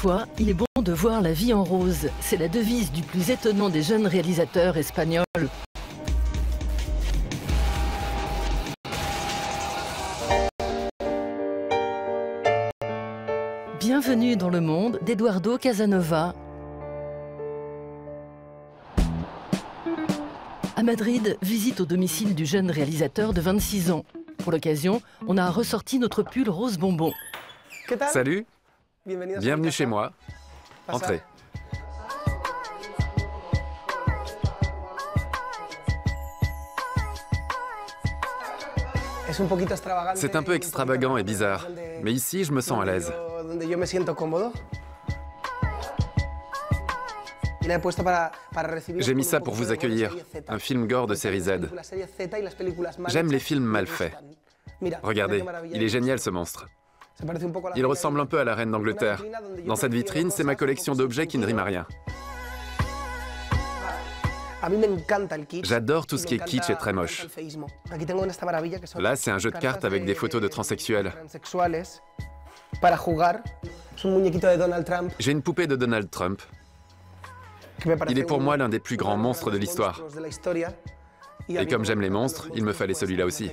Parfois, il est bon de voir la vie en rose. C'est la devise du plus étonnant des jeunes réalisateurs espagnols. Bienvenue dans le monde d'Eduardo Casanova. À Madrid, visite au domicile du jeune réalisateur de 26 ans. Pour l'occasion, on a ressorti notre pull rose bonbon. Salut, bienvenue chez moi. Entrez. C'est un peu extravagant et bizarre, mais ici, je me sens à l'aise. J'ai mis ça pour vous accueillir, un film gore de série Z. J'aime les films mal faits. Regardez, il est génial ce monstre. Il ressemble un peu à la reine d'Angleterre. Dans cette vitrine, c'est ma collection d'objets qui ne riment à rien. J'adore tout ce qui est kitsch et très moche. Là, c'est un jeu de cartes avec des photos de transsexuels. J'ai une poupée de Donald Trump. Il est pour moi l'un des plus grands monstres de l'histoire. Et comme j'aime les monstres, il me fallait celui-là aussi.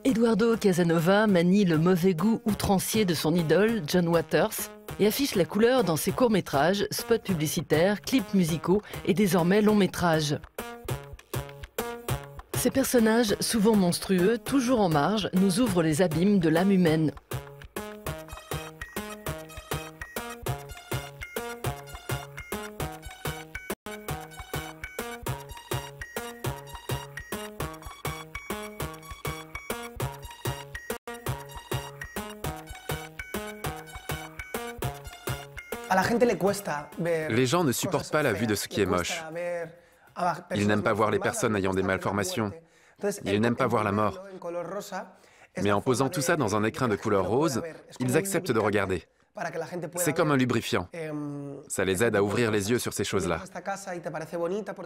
Eduardo Casanova manie le mauvais goût outrancier de son idole, John Waters, et affiche la couleur dans ses courts-métrages, spots publicitaires, clips musicaux et désormais longs-métrages. Ces personnages, souvent monstrueux, toujours en marge, nous ouvrent les abîmes de l'âme humaine. Les gens ne supportent pas la vue de ce qui est moche. Ils n'aiment pas voir les personnes ayant des malformations. Ils n'aiment pas voir la mort. Mais en posant tout ça dans un écrin de couleur rose, ils acceptent de regarder. C'est comme un lubrifiant. Ça les aide à ouvrir les yeux sur ces choses-là.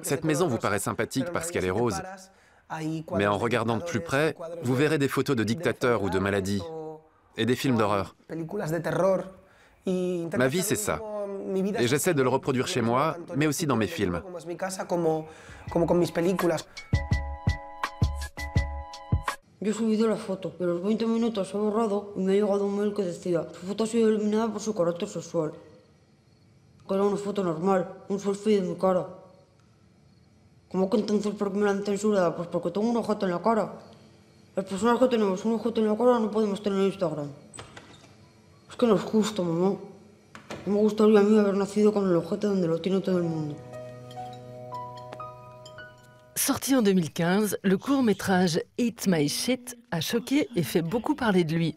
Cette maison vous paraît sympathique parce qu'elle est rose. Mais en regardant de plus près, vous verrez des photos de dictateurs ou de maladies. Et des films d'horreur. Ma vie, c'est ça. Et j'essaie de le reproduire chez moi, mais aussi dans mes films. Yo he subido la foto y a los 20 minutos se ha borrado y me ha llegado un mail que decía: su foto ha sido eliminada por su carácter sexual. Que era una foto normal, un selfie de mi cara. ¿Cómo que entonces por qué me la han censurado? Pues porque tengo un ojete en la cara. Las personas que tenemos un ojete en la cara no podemos tener Instagram. Es que no es justo, mamá. No me gustaría a mí haber nacido con el ojete donde lo tiene todo el mundo. Sorti en 2015, le court-métrage Eat My Shit a choqué et fait beaucoup parler de lui.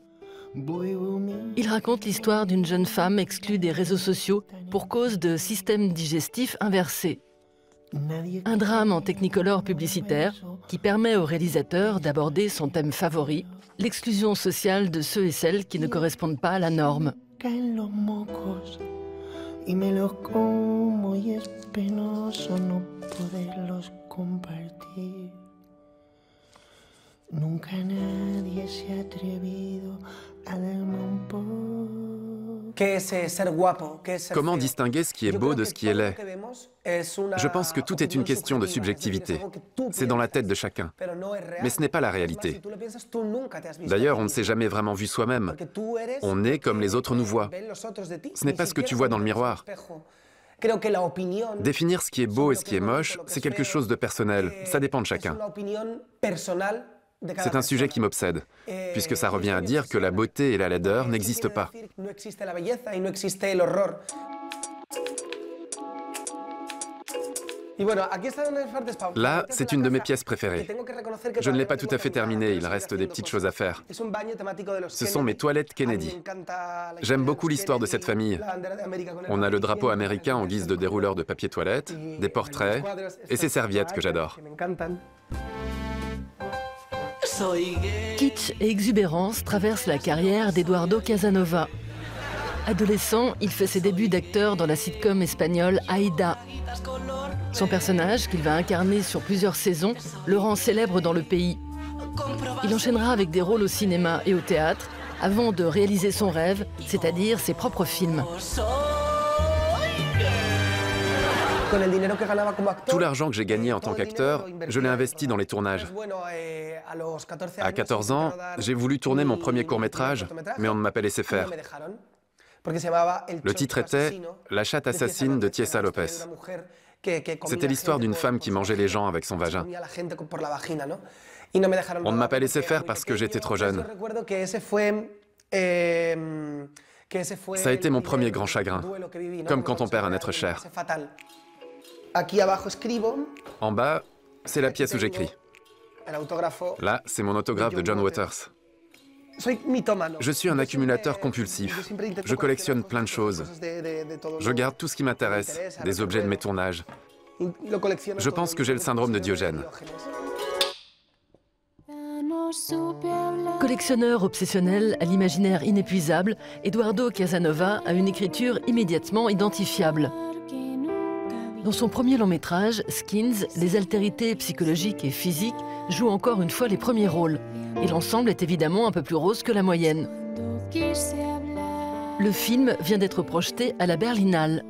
Il raconte l'histoire d'une jeune femme exclue des réseaux sociaux pour cause de système digestif inversé. Un drame en technicolor publicitaire qui permet au réalisateur d'aborder son thème favori, l'exclusion sociale de ceux et celles qui ne correspondent pas à la norme. Comment distinguer ce qui est beau de ce qui est laid? Je pense que tout est une question de subjectivité. C'est dans la tête de chacun. Mais ce n'est pas la réalité. D'ailleurs, on ne s'est jamais vraiment vu soi-même. On est comme les autres nous voient. Ce n'est pas ce que tu vois dans le miroir. Définir ce qui est beau et ce qui est moche, c'est quelque chose de personnel. Ça dépend de chacun. C'est un sujet qui m'obsède, puisque ça revient à dire que la beauté et la laideur n'existent pas. Là, c'est une de mes pièces préférées. Je ne l'ai pas tout à fait terminée, il reste des petites choses à faire. Ce sont mes toilettes Kennedy. J'aime beaucoup l'histoire de cette famille. On a le drapeau américain en guise de dérouleur de papier toilette, des portraits et ces serviettes que j'adore. Kitsch et exubérance traversent la carrière d'Eduardo Casanova. Adolescent, il fait ses débuts d'acteur dans la sitcom espagnole Aida. Son personnage, qu'il va incarner sur plusieurs saisons, le rend célèbre dans le pays. Il enchaînera avec des rôles au cinéma et au théâtre, avant de réaliser son rêve, c'est-à-dire ses propres films. Tout l'argent que j'ai gagné en tant qu'acteur, je l'ai investi dans les tournages. À 14 ans, j'ai voulu tourner mon premier court-métrage, mais on ne m'a pas laissé faire. Le titre était « La chatte assassine de Tiesa López ». C'était l'histoire d'une femme qui mangeait les gens avec son vagin. On ne m'a pas laissé faire parce que j'étais trop jeune. Ça a été mon premier grand chagrin, comme quand on perd un être cher. En bas, c'est la pièce où j'écris. Là, c'est mon autographe de John Waters. Je suis un accumulateur compulsif. Je collectionne plein de choses. Je garde tout ce qui m'intéresse, des objets de mes tournages. Je pense que j'ai le syndrome de Diogène. Collectionneur obsessionnel à l'imaginaire inépuisable, Eduardo Casanova a une écriture immédiatement identifiable. Dans son premier long métrage, Skins, les altérités psychologiques et physiques jouent encore une fois les premiers rôles. Et l'ensemble est évidemment un peu plus rose que la moyenne. Le film vient d'être projeté à la Berlinale.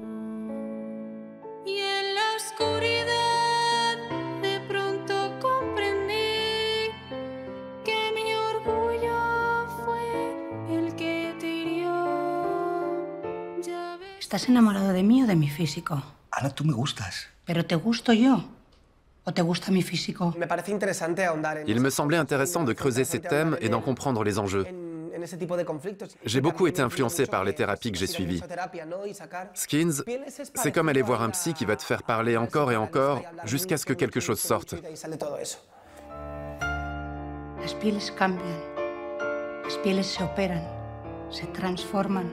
¿Estás enamorado de mí o de mi físico? Ana, tú me gustas. ¿Pero te gusto yo? ¿O te gusta mi físico? Il me semblait intéressant de creuser ces thèmes et d'en comprendre les enjeux. J'ai beaucoup été influencé par les thérapies que j'ai suivies. Skins, c'est comme aller voir un psy qui va te faire parler encore et encore jusqu'à ce que quelque chose sorte. Las pieles cambian, las pieles se operan, se transforman.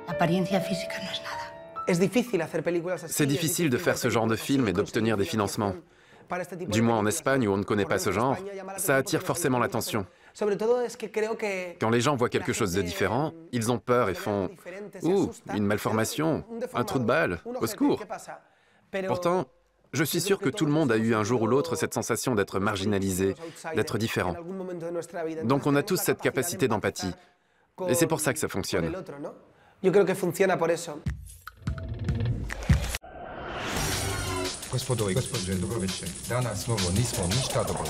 La apariencia física no es nada. C'est difficile de faire ce genre de film et d'obtenir des financements. Du moins en Espagne où on ne connaît pas ce genre, ça attire forcément l'attention. Quand les gens voient quelque chose de différent, ils ont peur et font « Ouh, une malformation, un trou de balle, au secours !» Pourtant, je suis sûr que tout le monde a eu un jour ou l'autre cette sensation d'être marginalisé, d'être différent. Donc on a tous cette capacité d'empathie. Et c'est pour ça que ça fonctionne. Gospodo i gospođe, dobroveče. Danas novo nismo ništa dobro.